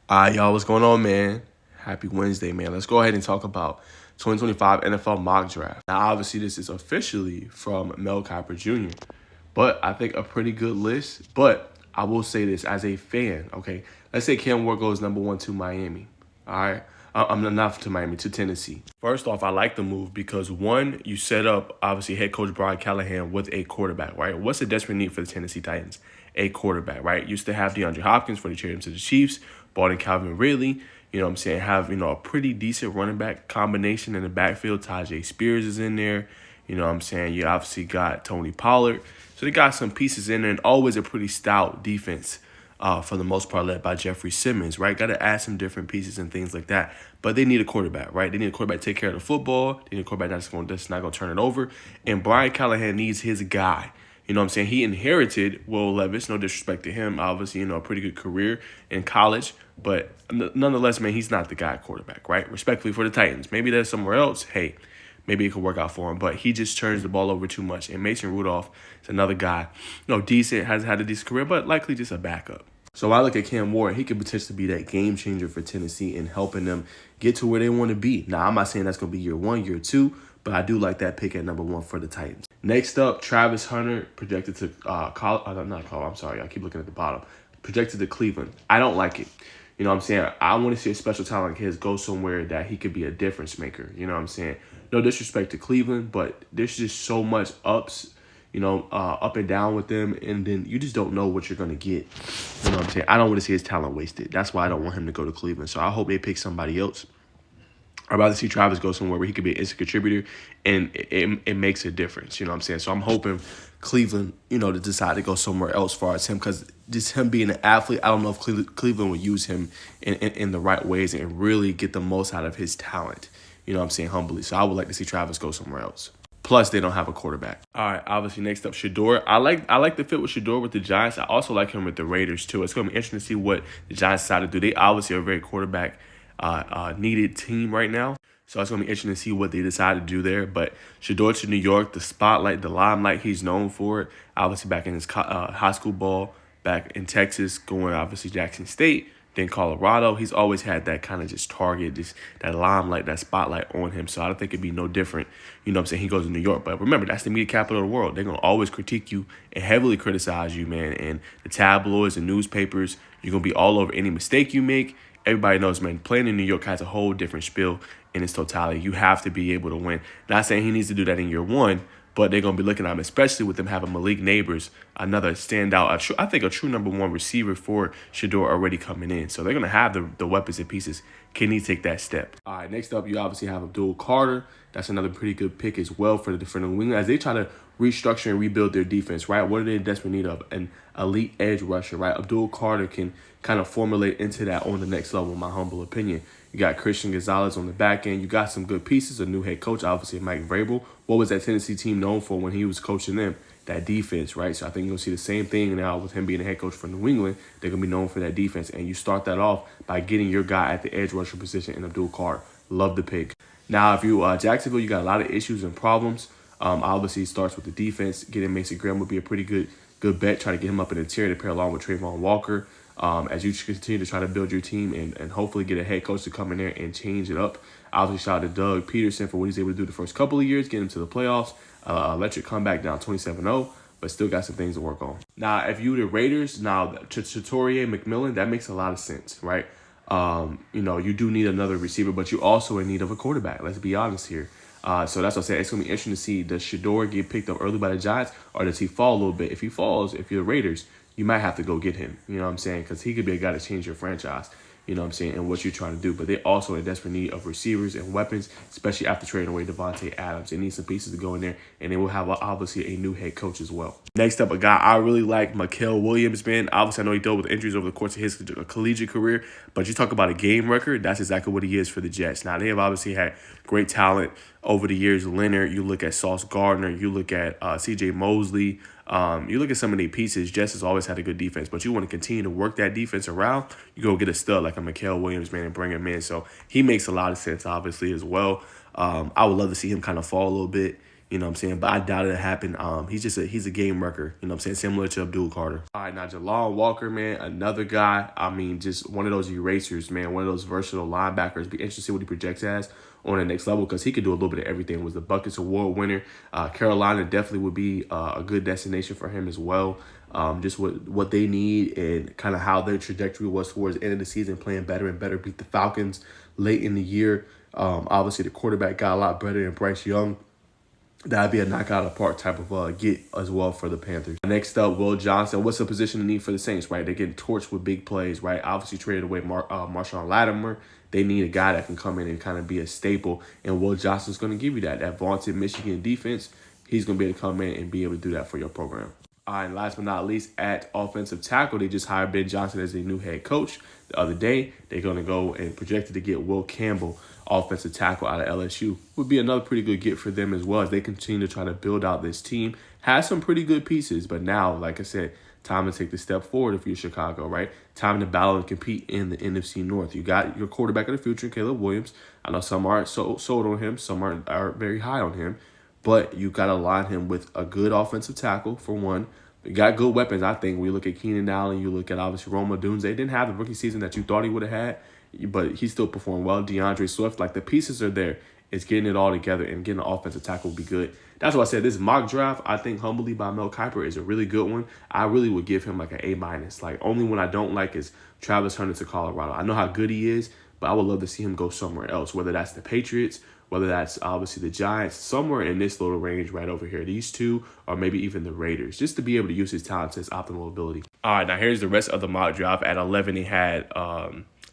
All right, y'all, what's going on, man? Happy Wednesday, man. Let's go ahead and talk about 2025 NFL mock draft. Now, obviously, this is officially from Mel Kiper Jr., but I think a pretty good list. But I will say this as a fan, okay? Let's say Cam Ward goes number one to Miami, all right? I'm not to Miami, to Tennessee. First off, I like the move because one, you set up obviously head coach Brian Callahan with a quarterback, right? What's the desperate need for the Tennessee Titans? A quarterback, right? Used to have DeAndre Hopkins for the trade him to the Chiefs, bought in Calvin Ridley. You know what I'm saying? Have, a pretty decent running back combination in the backfield. Tajay Spears is in there. You know what I'm saying? You obviously got Tony Pollard. So they got some pieces in there and always a pretty stout defense for the most part, led by Jeffrey Simmons, right? Got to add some different pieces and things like that. But they need a quarterback, right? They need a quarterback to take care of the football. They need a quarterback that's not going to turn it over. And Brian Callahan needs his guy. You know what I'm saying? He inherited Will Levis, no disrespect to him. Obviously, a pretty good career in college. But nonetheless, man, he's not the guy quarterback, right? Respectfully for the Titans. Maybe that's somewhere else. Hey, maybe it could work out for him. But he just turns the ball over too much. And Mason Rudolph is another guy, decent, has had a decent career, but likely just a backup. So I look at Cam Ward, he could potentially be that game changer for Tennessee and helping them get to where they want to be. Now, I'm not saying that's going to be year one, year two, but I do like that pick at number one for the Titans. Next up, Travis Hunter, projected to I'm sorry, I keep looking at the bottom. Projected to Cleveland. I don't like it. You know what I'm saying? I want to see a special talent like his go somewhere that he could be a difference maker. You know what I'm saying? No disrespect to Cleveland, but there's just so much up and down with them, and then you just don't know what you're going to get. You know what I'm saying? I don't want to see his talent wasted. That's why I don't want him to go to Cleveland. So I hope they pick somebody else. I'd rather see Travis go somewhere where he could be an instant contributor and it makes a difference. You know what I'm saying? So I'm hoping Cleveland, to decide to go somewhere else as far as him, because just him being an athlete, I don't know if Cleveland would use him in the right ways and really get the most out of his talent. You know what I'm saying? Humbly. So I would like to see Travis go somewhere else. Plus, they don't have a quarterback. All right, obviously, next up, Shedeur. I like the fit with Shedeur with the Giants. I also like him with the Raiders, too. It's going to be interesting to see what the Giants decide to do. They obviously are a very quarterback needed team right now. So it's going to be interesting to see what they decide to do there. But Shedeur to New York, the spotlight, the limelight, he's known for it. Obviously, back in his high school ball, back in Texas, going obviously Jackson State. Then Colorado, he's always had that kind of just target, just that limelight, that spotlight on him. So I don't think it'd be no different. You know what I'm saying? He goes to New York. But remember, that's the media capital of the world. They're going to always critique you and heavily criticize you, man. And the tabloids and newspapers, you're going to be all over any mistake you make. Everybody knows, man, playing in New York has a whole different spiel in its totality. You have to be able to win. Not saying he needs to do that in year one, but they're going to be looking at him, especially with them having Malik Neighbors, another standout, I think a true number one receiver for Shedeur already coming in. So they're going to have the weapons and pieces. Can he take that step? All right, next up, you obviously have Abdul Carter. That's another pretty good pick as well for the defender wing as they try to restructure and rebuild their defense, right? What are they in desperate need of? An elite edge rusher, right? Abdul Carter can kind of formulate into that on the next level, in my humble opinion. You got Christian Gonzalez on the back end. You got some good pieces. A new head coach, obviously, Mike Vrabel. What was that Tennessee team known for when he was coaching them? That defense, right? So I think you're going to see the same thing now with him being a head coach for New England. They're going to be known for that defense. And you start that off by getting your guy at the edge rusher position in Abdul Carter. Love the pick. Now, if you Jacksonville, you got a lot of issues and problems. Obviously, it starts with the defense. Getting Mason Graham would be a pretty good bet. Try to get him up in the interior to pair along with Trayvon Walker. As you continue to try to build your team and hopefully get a head coach to come in there and change it up. Obviously, shout out to Doug Peterson for what he's able to do the first couple of years, get him to the playoffs. Electric comeback down 27-0, but still got some things to work on. Now, if you the Raiders, now Chatoria McMillan, that makes a lot of sense, right? You do need another receiver, but you also in need of a quarterback. Let's be honest here. So that's what I'm saying. It's going to be interesting to see, does Shedeur get picked up early by the Giants, or does he fall a little bit? If he falls, if you're the Raiders, you might have to go get him. You know what I'm saying? Because he could be a guy to change your franchise. You know what I'm saying? And what you're trying to do. But they also in desperate need of receivers and weapons, especially after trading away Devontae Adams. They need some pieces to go in there. And they will have, obviously, a new head coach as well. Next up, a guy I really like, Mikael Williams, man. Obviously, I know he dealt with injuries over the course of his collegiate career. But you talk about a game record, that's exactly what he is for the Jets. Now, they have obviously had great talent over the years. Leonard, you look at Sauce Gardner, you look at C.J. Mosley. You look at some of the pieces, Jets has always had a good defense, but you want to continue to work that defense around, you go get a stud like a Mikael Williams, man, and bring him in. So he makes a lot of sense, obviously, as well. I would love to see him kind of fall a little bit. You know what I'm saying? But I doubt it'll happen. He's a game wrecker, you know what I'm saying? Similar to Abdul Carter. All right, now Jalon Walker, man, another guy. I mean, just one of those erasers, man, one of those versatile linebackers. Be interested to see what he projects as on the next level because he could do a little bit of everything. Was the Buckets Award winner. Carolina definitely would be a good destination for him as well. Just what they need and kind of how their trajectory was towards the end of the season, playing better and better, beat the Falcons late in the year. Obviously, the quarterback got a lot better than Bryce Young. That'd be a knockout of the park type of get as well for the Panthers. Next up, Will Johnson. What's the position of need for the Saints, right? They're getting torched with big plays, right? Obviously traded away Marshawn Lattimore. They need a guy that can come in and kind of be a staple, and Will Johnson's going to give you that. That vaunted Michigan defense, he's going to be able to come in and be able to do that for your program. All right, and last but not least, at offensive tackle, they just hired Ben Johnson as their new head coach. The other day, they're going to go and projected to get Will Campbell, offensive tackle out of LSU. Would be another pretty good get for them as well as they continue to try to build out this team. Has some pretty good pieces, but now, like I said, time to take the step forward if you're Chicago, right? Time to battle and compete in the NFC North. You got your quarterback of the future, Caleb Williams. I know some aren't sold on him, some are very high on him, but you got to align him with a good offensive tackle, for one. You got good weapons, I think. When you look at Keenan Allen, you look at, obviously, Roma Dunze. They didn't have the rookie season that you thought he would have had, but he still performed well. DeAndre Swift, like the pieces are there. It's getting it all together and getting an offensive tackle would be good. That's why I said this mock draft, I think humbly by Mel Kiper, is a really good one. I really would give him like an A-. Like, only one I don't like is Travis Hunter to Colorado. I know how good he is, but I would love to see him go somewhere else, whether that's the Patriots, whether that's obviously the Giants, somewhere in this little range right over here. These two, or maybe even the Raiders, just to be able to use his talent to his optimal ability. All right, now here's the rest of the mock draft. At 11, he had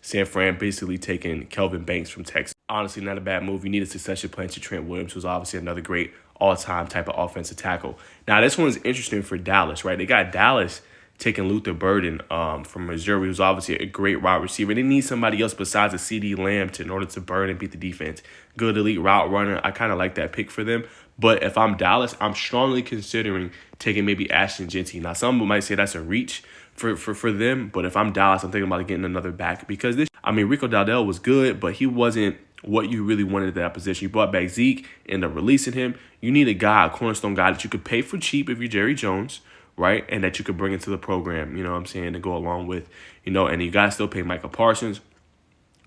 San Fran basically taking Kelvin Banks from Texas. Honestly, not a bad move. You need a succession plan to Trent Williams, who's obviously another great all-time type of offensive tackle. Now, this one's interesting for Dallas, right? They got Dallas taking Luther Burden from Missouri, who's obviously a great route receiver. They need somebody else besides a CD Lamb in order to burn and beat the defense. Good elite route runner. I kind of like that pick for them. But if I'm Dallas, I'm strongly considering taking maybe Ashton Jeanty. Now, some people might say that's a reach for them, but if I'm Dallas, I'm thinking about getting another back because Rico Dowdell was good, but he wasn't what you really wanted at that position. You brought back Zeke, ended up releasing him. You need a cornerstone guy that you could pay for cheap if you're Jerry Jones, right? And that you could bring into the program, you know what I'm saying, to go along with, and you got to still pay Micah Parsons.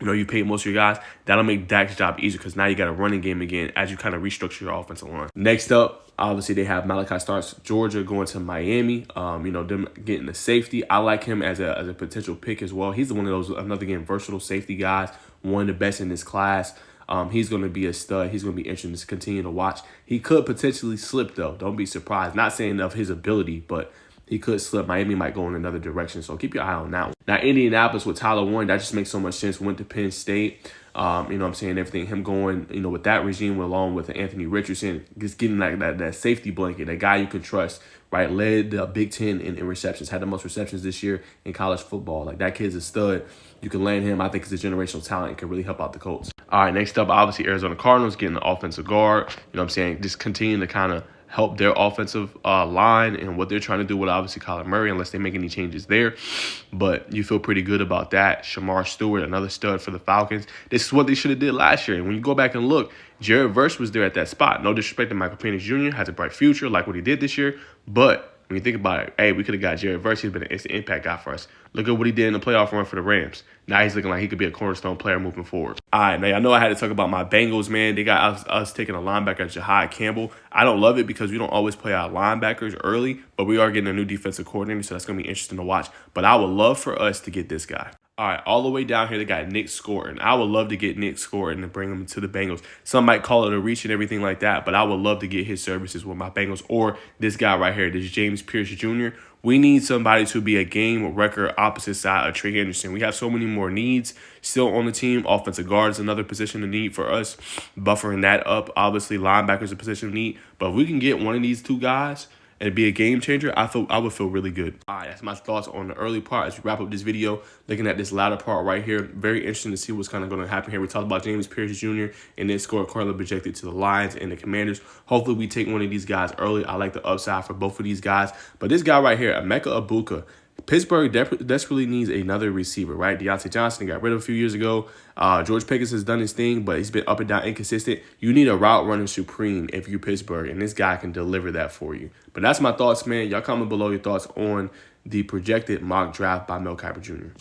You pay most of your guys. That'll make Dak's job easier because now you got a running game again as you kind of restructure your offensive line. Next up, obviously, they have Malachi Starks, Georgia, going to Miami. Them getting the safety. I like him as a potential pick as well. He's one of those, another, again, versatile safety guys, one of the best in this class. He's going to be a stud. He's going to be interesting to continue to watch. He could potentially slip, though. Don't be surprised. Not saying of his ability, but he could slip. Miami might go in another direction, so keep your eye on that one. Now, Indianapolis with Tyler Warren, that just makes so much sense. Went to Penn State. Everything, him going, with that regime along with Anthony Richardson, just getting that safety blanket, that guy you can trust, right? Led the Big Ten in receptions, had the most receptions this year in college football. Like, that kid's a stud. You can land him. I think he's a generational talent and can really help out the Colts. All right, next up, obviously, Arizona Cardinals getting an offensive guard. Just continuing to kind of help their offensive line and what they're trying to do with, obviously, Kyler Murray, unless they make any changes there. But you feel pretty good about that. Shamar Stewart, another stud for the Falcons. This is what they should have did last year. And when you go back and look, Jared Verse was there at that spot. No disrespect to Michael Penix Jr., has a bright future, like what he did this year. But when you think about it, hey, we could have got Jared Verse. He's been an instant impact guy for us. Look at what he did in the playoff run for the Rams. Now he's looking like he could be a cornerstone player moving forward. All right, now I know I had to talk about my Bengals, man. They got us taking a linebacker, Jahai Campbell. I don't love it because we don't always play our linebackers early, but we are getting a new defensive coordinator, so that's going to be interesting to watch. But I would love for us to get this guy. All right, all the way down here, they got Nick Scourton. I would love to get Nick Scourton and bring him to the Bengals. Some might call it a reach and everything like that, but I would love to get his services with my Bengals or this guy right here, this James Pierce Jr. We need somebody to be a game wrecker opposite side of Trey Henderson. We have so many more needs still on the team. Offensive guard is another position of need for us. Buffering that up, obviously, linebacker is a position of need. But if we can get one of these two guys and be a game changer, I would feel really good. All right, that's my thoughts on the early part as we wrap up this video. Looking at this latter part right here, very interesting to see what's kind of going to happen here. We talked about James Pierce Jr. and then score currently projected to the Lions and the Commanders. Hopefully we take one of these guys early. I like the upside for both of these guys. But this guy right here, Emeka Egbuka, Pittsburgh desperately needs another receiver, right? Deontay Johnson got rid of a few years ago. George Pickens has done his thing, but he's been up and down inconsistent. You need a route runner supreme if you're Pittsburgh, and this guy can deliver that for you. But that's my thoughts, man. Y'all comment below your thoughts on the projected mock draft by Mel Kiper Jr.